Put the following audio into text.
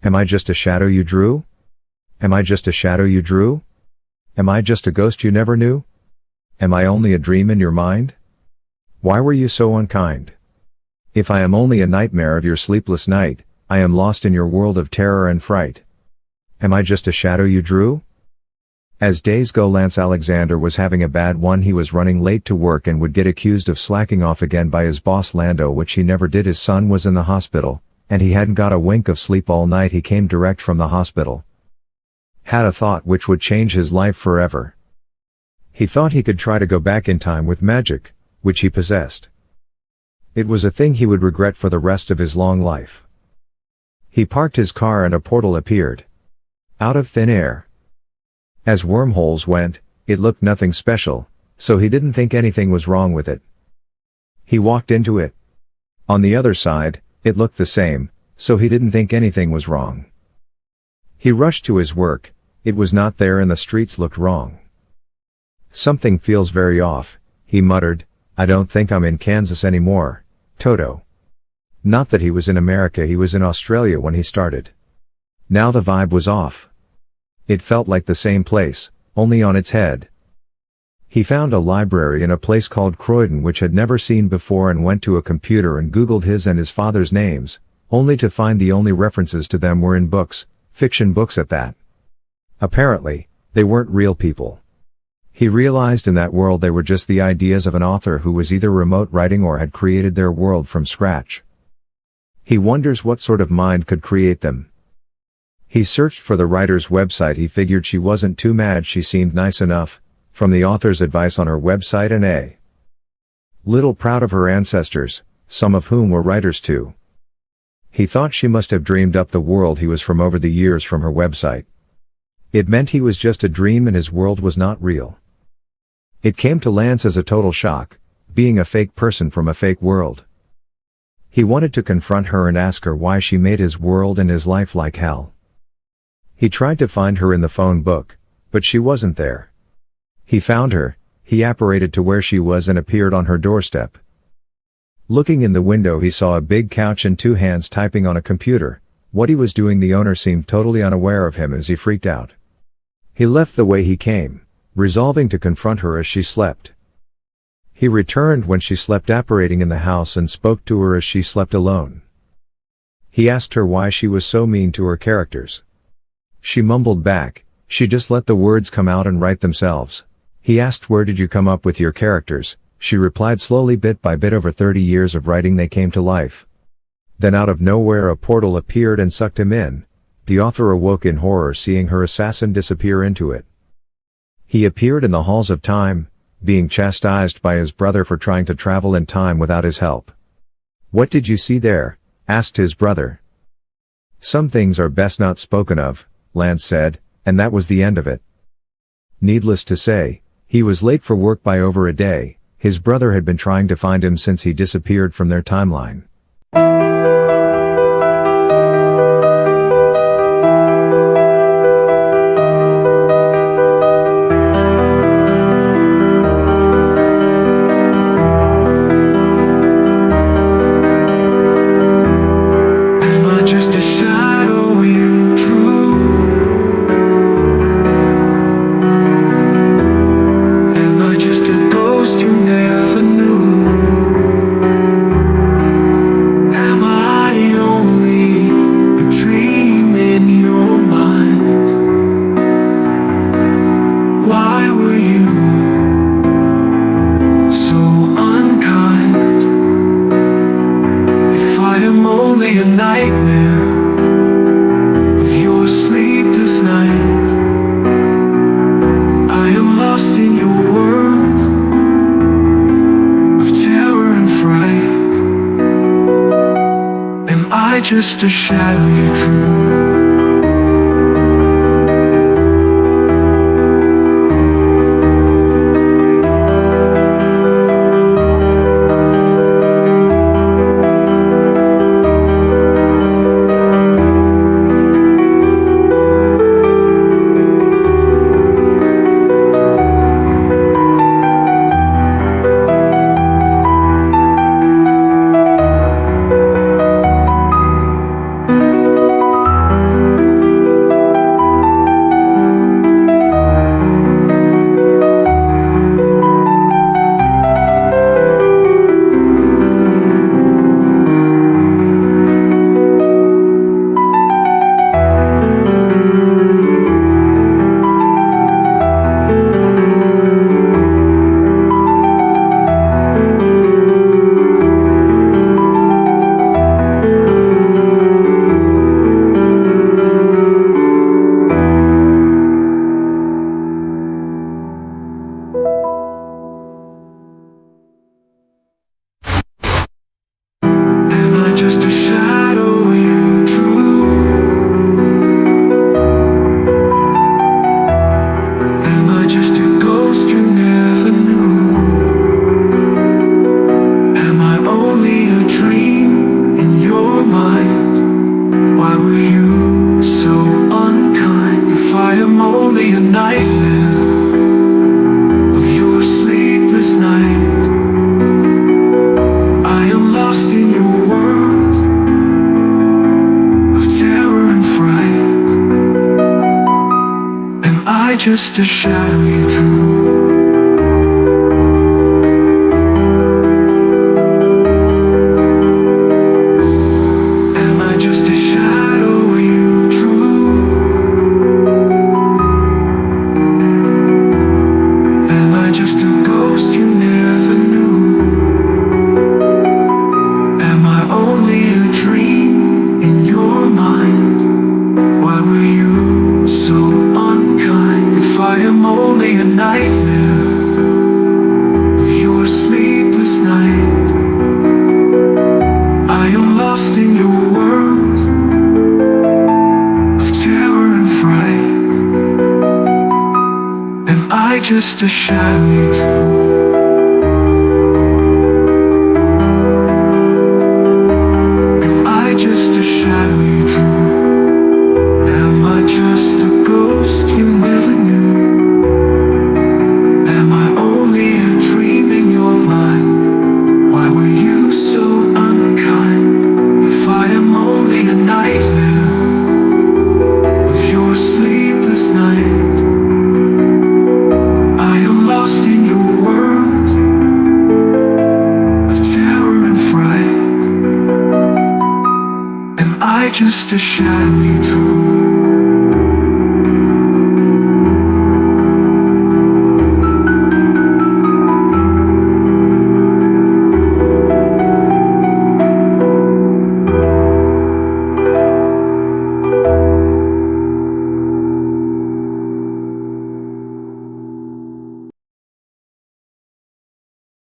Am I just a shadow you drew? Am I just a shadow you drew? Am I just a ghost you never knew? Am I only a dream in your mind? Why were you so unkind? If I am only a nightmare of your sleepless night, I am lost in your world of terror and fright. Am I just a shadow you drew? As days go, Lance Alexander was having a bad one. He was running late to work and would get accused of slacking off again by his boss Lando, which he never did. His son was in the hospital, and he hadn't got a wink of sleep all night. He came direct from the hospital. Had a thought which would change his life forever. He thought he could try to go back in time with magic, which he possessed. It was a thing he would regret for the rest of his long life. He parked his car and a portal appeared. Out of thin air. As wormholes went, it looked nothing special, so he didn't think anything was wrong with it. He walked into it. On the other side, it looked the same, so he didn't think anything was wrong. He rushed to his work. It was not there and the streets looked wrong. Something feels very off, he muttered. I don't think I'm in Kansas anymore, Toto. Not that he was in America, he was in Australia when he started. Now the vibe was off. It felt like the same place, only on its head. He found a library in a place called Croydon which had never seen before and went to a computer and Googled his and his father's names, only to find the only references to them were in books, fiction books at that. Apparently, they weren't real people. He realized in that world they were just the ideas of an author who was either remote writing or had created their world from scratch. He wonders what sort of mind could create them. He searched for the writer's website. He figured she wasn't too mad, she seemed nice enough, from the author's advice on her website, and a little proud of her ancestors, some of whom were writers too. He thought she must have dreamed up the world he was from over the years from her website. It meant he was just a dream and his world was not real. It came to Lance as a total shock, being a fake person from a fake world. He wanted to confront her and ask her why she made his world and his life like hell. He tried to find her in the phone book, but she wasn't there. He found her, he apparated to where she was and appeared on her doorstep. Looking in the window, he saw a big couch and two hands typing on a computer. What he was doing, the owner seemed totally unaware of him as he freaked out. He left the way he came, resolving to confront her as she slept. He returned when she slept apparating in the house and spoke to her as she slept alone. He asked her why she was so mean to her characters. She mumbled back, she just let the words come out and write themselves. He asked, where did you come up with your characters? She replied, slowly, bit by bit, over 30 years of writing they came to life. Then out of nowhere a portal appeared and sucked him in. The author awoke in horror seeing her assassin disappear into it. He appeared in the halls of time, being chastised by his brother for trying to travel in time without his help. What did you see there? Asked his brother. Some things are best not spoken of, Lance said, and that was the end of it. Needless to say, he was late for work by over a day. His brother had been trying to find him since he disappeared from their timeline. Just a shadow you drew. were you so unkind? If I am only a nightmare of your sleepless night, I am lost in your world of terror and fright. Am I just a shadow you drew? A nightmare of your sleepless night, I am lost in your world of terror and fright. Am I just a shadow you drew? Am I just a shadow you drew? Am I just a ghost you never knew? Just a shadow you drew.